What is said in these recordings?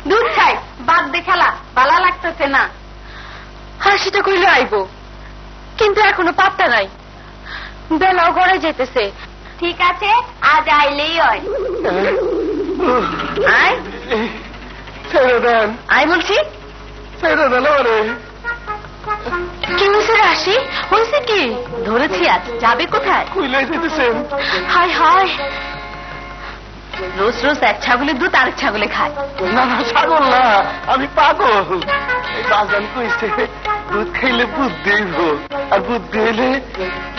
দুধ চাই বাদ দে খেলা ভালো লাগতেছে না। হাসিটা কইলে আইব কিন্তু এখনো পাত্তা নাই, বেলাও ঘরে যেতেছে। ঠিক আছে আজ আইলেই হয়। আয় আয় বলছি। কি হয়েছে রাশি? হয়েছে কি? ধরেছি আজ যাবে কোথায়? হায় হায়, রোজ রোজ এক ছাগলের দুধ আরেক ছাগলে খায়। না না ছাগল না, আমি পাগল। বাজান কইছে দুধ খাইলে বুদ্ধি হইব, আর বুদ্ধি হইলে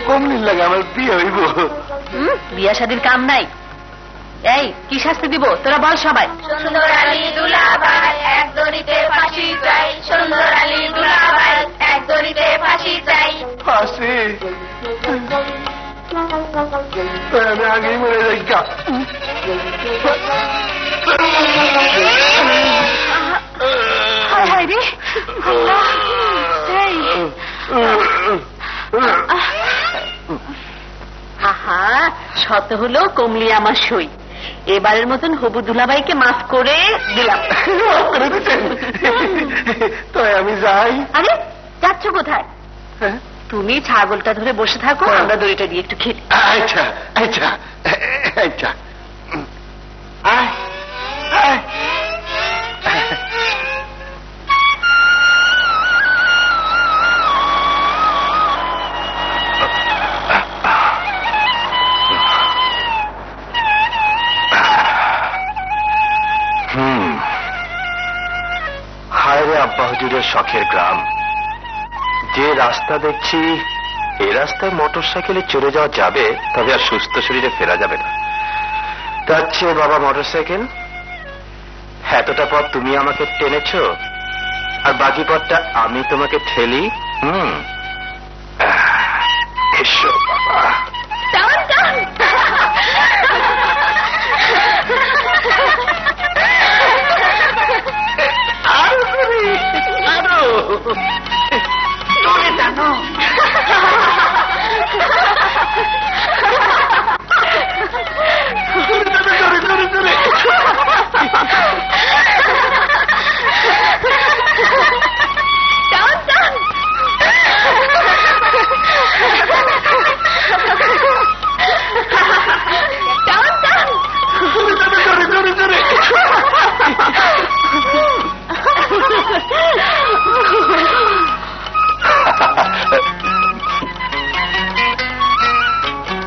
কমলির লাগে আমার বিয়ে হইব। বিয়া শাদির কাম নাই। এই কি শাস্তি দিব তোরা বল সবাই। সুন্দর আলী দুলাভাই এক দড়িতে ফাঁসি চাই, সুন্দর আলী দুলাভাই এক দড়িতে ফাঁসি চাই। ফাঁসি? আমি আগেই মরে যাই। হায় হায় রে আল্লাহ। আহা শত হলো কমলি আমার সই। এবারের মতন হবু দুলাভাইকে মাফ করে দিলাম। তো আমি যাই। আরে যাচ্ছ কোথায়? তুমি ছাগলটা ধরে বসে থাকো, আমরা দড়িটা দিয়ে একটু খেলি। আচ্ছা আচ্ছা আচ্ছা। হায় রে আব্বা হুজুরের শখের গ্রাম। যে রাস্তা দেখছি এ রাস্তায় মোটর সাইকেলে চলে যাওয়া যাবে, তবে আর সুস্থ শরীরে ফেরা যাবে না। তার চেয়ে বাবা মোটর সাইকেল, এতটা পথ তুমি আমাকে টেনেছ আর বাকি পথটা আমি তোমাকে ঠেলি।